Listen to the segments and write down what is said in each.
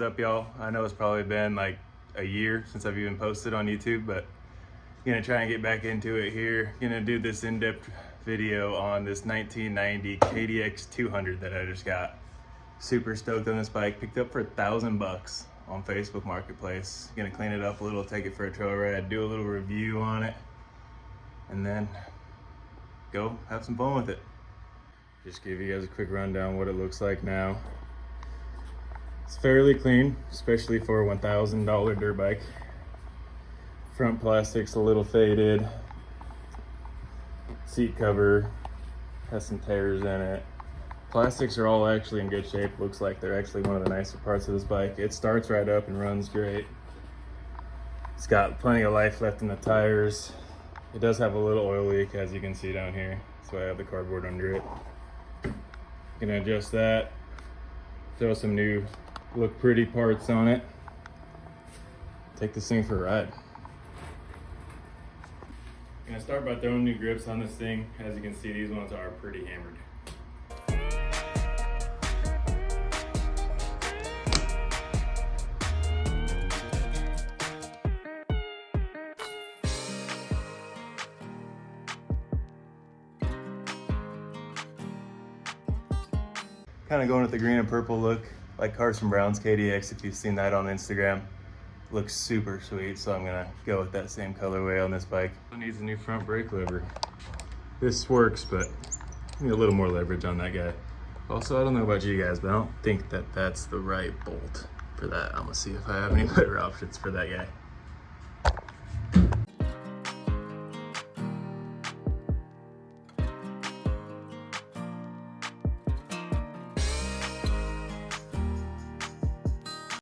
up, y'all? I know it's probably been like a year since I've even posted on YouTube, but I'm gonna try and get back into it here. Gonna do this in-depth video on this 1990 KDX200 that I just got. Super stoked on this bike. Picked up for $1,000 on Facebook Marketplace. Gonna clean it up a little, take it for a trail ride, do a little review on it, and then go have some fun with it. Just give you guys a quick rundown what it looks like now. It's fairly clean, especially for a $1,000 dirt bike. Front plastic's a little faded. Seat cover has some tears in it. Plastics are all actually in good shape. Looks like they're actually one of the nicer parts of this bike. It starts right up and runs great. It's got plenty of life left in the tires. It does have a little oil leak, as you can see down here. That's why I have the cardboard under it. Gonna adjust that. Throw some new look pretty parts on it. Take this thing for a ride. Gonna start by throwing new grips on this thing. As you can see, these ones are pretty hammered. Kind of going with the green and purple look, like Carson Brown's KDX, if you've seen that on Instagram. Looks super sweet, so I'm gonna go with that same colorway on this bike. It needs a new front brake lever. This works, but I need a little more leverage on that guy. Also, I don't know about you guys, but I don't think that that's the right bolt for that. I'm gonna see if I have any better options for that guy.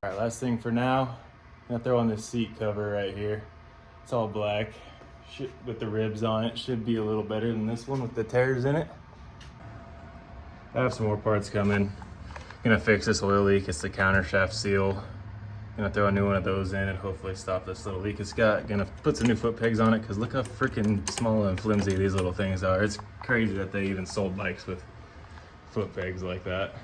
All right, last thing for now, I'm gonna throw on this seat cover right here. It's all black with the ribs on it. Should be a little better than this one with the tears in it. I have some more parts coming. Gonna fix this oil leak. It's the counter shaft seal. Gonna throw a new one of those in and hopefully stop this little leak it's got. Gonna put some new foot pegs on it because look how freaking small and flimsy these little things are. It's crazy that they even sold bikes with foot pegs like that.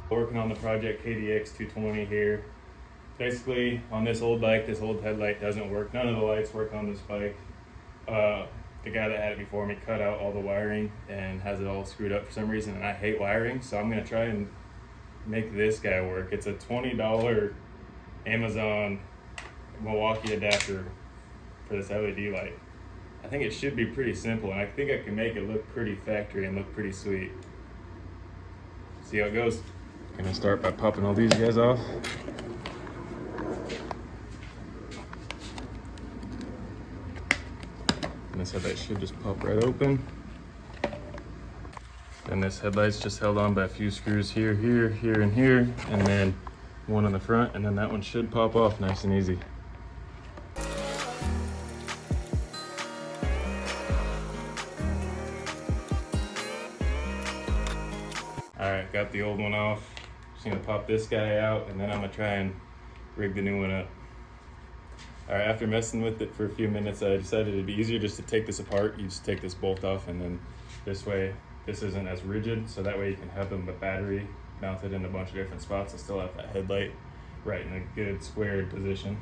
Working on the project KDX200 here. Basically, on this old bike, this old headlight doesn't work. None of the lights work on this bike. The guy that had it before me cut out all the wiring and has it all screwed up for some reason, and I hate wiring, so I'm gonna try and make this guy work. It's a $20 Amazon Milwaukee adapter for this LED light. I think it should be pretty simple, and I think I can make it look pretty factory and look pretty sweet. See how it goes. Gonna start by popping all these guys off. And this headlight should just pop right open. And this headlight's just held on by a few screws here, here, here, and here, and then one on the front, and then that one should pop off nice and easy. All right, got the old one off. Just gonna pop this guy out, and then I'm gonna try and rig the new one up. All right, after messing with it for a few minutes, I decided it'd be easier just to take this apart. You just take this bolt off, and then this way, this isn't as rigid, so that way you can have the battery mounted in a bunch of different spots and still have that headlight right in a good squared position.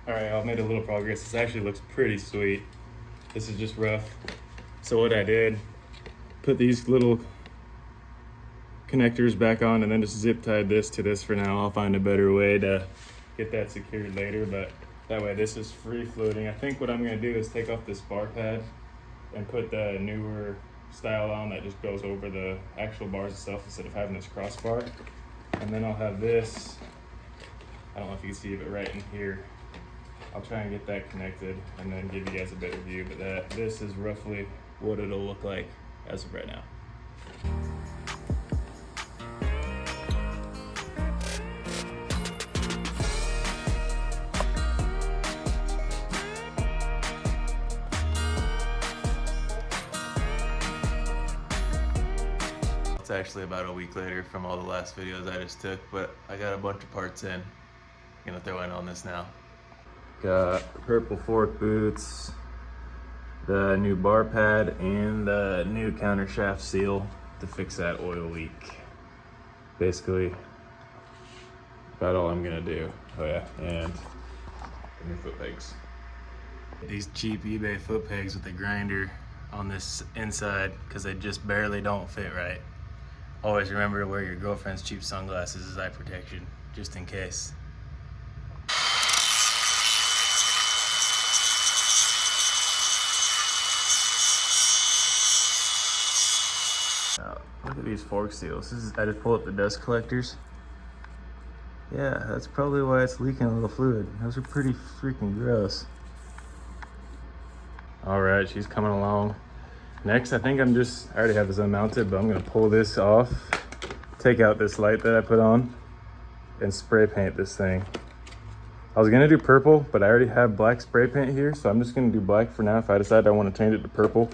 All right, I've made a little progress. This actually looks pretty sweet. This is just rough. So what I did, put these little connectors back on and then just zip tied this to this for now. I'll find a better way to get that secured later, but that way this is free floating. I think what I'm gonna do is take off this bar pad and put the newer style on that just goes over the actual bars itself instead of having this crossbar. And then I'll have this, I don't know if you can see it, but right in here, I'll try and get that connected and then give you guys a better view, but this is roughly what it'll look like as of right now. it's actually about a week later from all the last videos I just took, but I got a bunch of parts in. Gonna throw in on this now. Got purple fork boots, the new bar pad, and the new counter shaft seal to fix that oil leak. Basically, about all I'm gonna do. Oh yeah, and new foot pegs. These cheap eBay foot pegs with the grinder on this inside because they just barely don't fit right. Always remember to wear your girlfriend's cheap sunglasses as eye protection, just in case. Look at these fork seals. I just pulled up the dust collectors. Yeah, that's probably why it's leaking a little fluid. Those are pretty freaking gross. All right, she's coming along. Next, I think I already have this unmounted, but I'm gonna pull this off, take out this light that I put on, and spray paint this thing. I was gonna do purple, but I already have black spray paint here, so I'm just gonna do black for now. If I decide I wanna change it to purple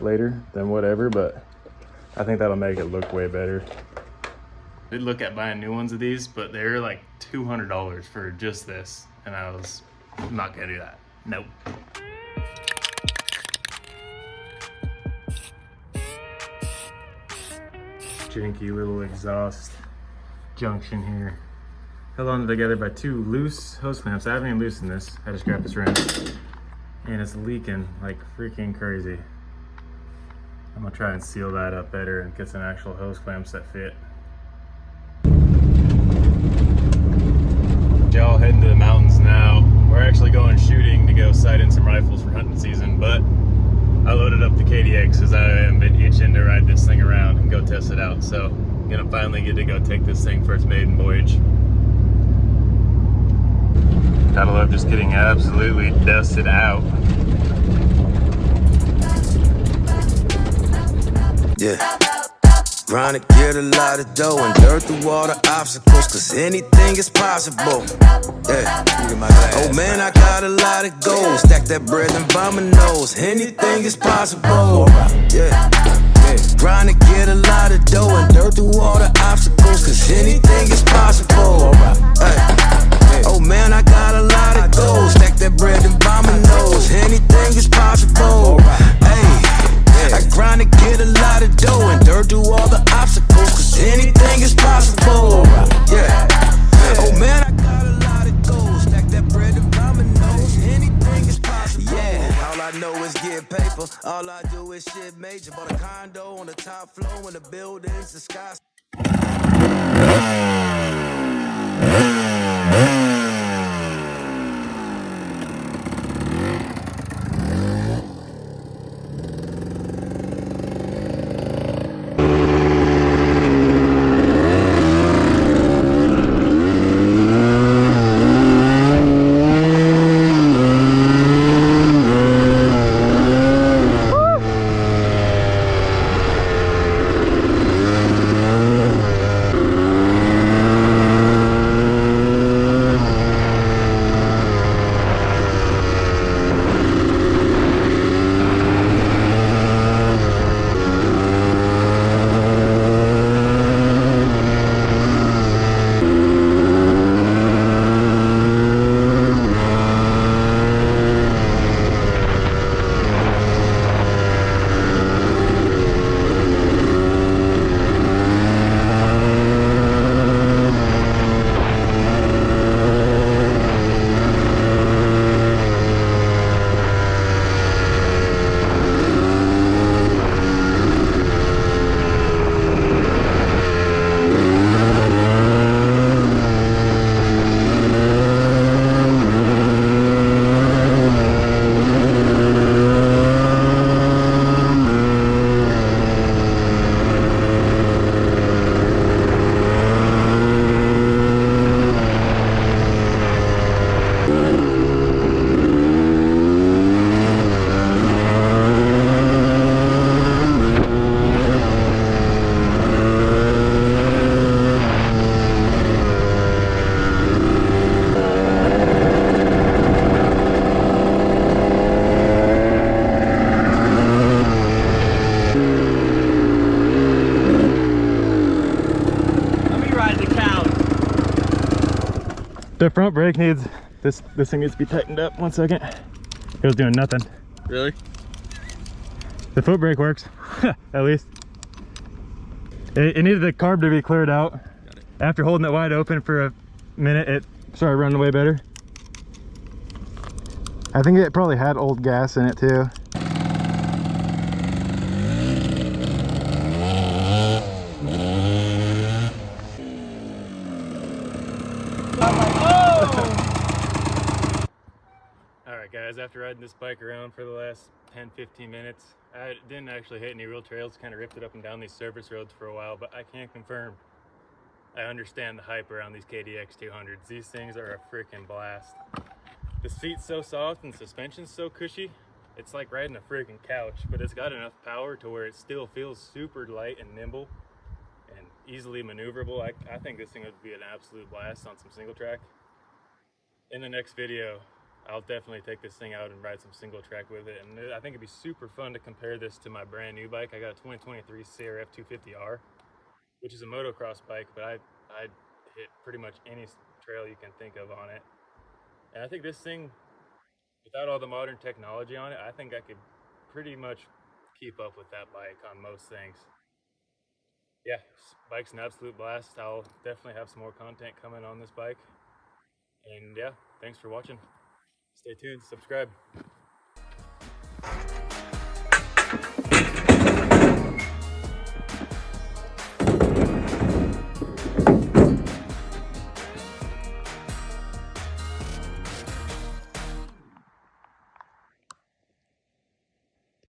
later, then whatever, but I think that'll make it look way better. I did look at buying new ones of these, but they're like $200 for just this, and I'm not gonna do that. Nope. Janky little exhaust junction here. Held on together by two loose hose clamps. I haven't even loosened this. I just grabbed this wrench, and it's leaking like freaking crazy. I'm gonna try and seal that up better and get some actual hose clamps that fit. Y'all heading to the mountains now. We're actually going shooting to go sight in some rifles for hunting season, but I loaded up the KDX because I have been itching to ride this thing around and go test it out. So I'm gonna finally get to go take this thing for its maiden voyage. Gotta love just getting absolutely dusted out. Yeah. Trying to get a lot of dough and dirt through all the obstacles, cause anything is possible. Yeah. Oh man, I got a lot of gold. Stack that bread and by my nose. Anything is possible. Yeah. Trying to get a lot of dough and dirt through all the obstacles, cause anything is possible. Hey. Oh man, I got a lot of gold. Stack that bread and by my nose. Anything is possible. Hey. I grind to get a lot of dough and dirt through all the obstacles, cause anything is possible. Yeah. Oh man, I got a lot of gold. Stack that bread and by my nose. Anything is possible. Yeah. All I know is get paper. All I do is shit major. Bought a condo on the top floor in the buildings, the sky. The front brake needs, this thing needs to be tightened up. 1 second. It was doing nothing. Really? The foot brake works, at least. It needed the carb to be cleared out. Got it. After holding it wide open for a minute, it started running way better. I think it probably had old gas in it too. Alright guys, after riding this bike around for the last 10-15 minutes, I didn't actually hit any real trails, kind of ripped it up and down these surface roads for a while, but I can confirm I understand the hype around these KDX200s. These things are a freaking blast. The seat's so soft and suspension's so cushy, it's like riding a freaking couch, but it's got enough power to where it still feels super light and nimble and easily maneuverable. I think this thing would be an absolute blast on some single track. In the next video, I'll definitely take this thing out and ride some single track with it, and I think it'd be super fun to compare this to my brand new bike. I got a 2023 CRF 250R, which is a motocross bike, but I hit pretty much any trail you can think of on it. And I think this thing, without all the modern technology on it, I think I could pretty much keep up with that bike on most things. Yeah, this bike's an absolute blast. I'll definitely have some more content coming on this bike. And yeah, thanks for watching. Stay tuned, subscribe.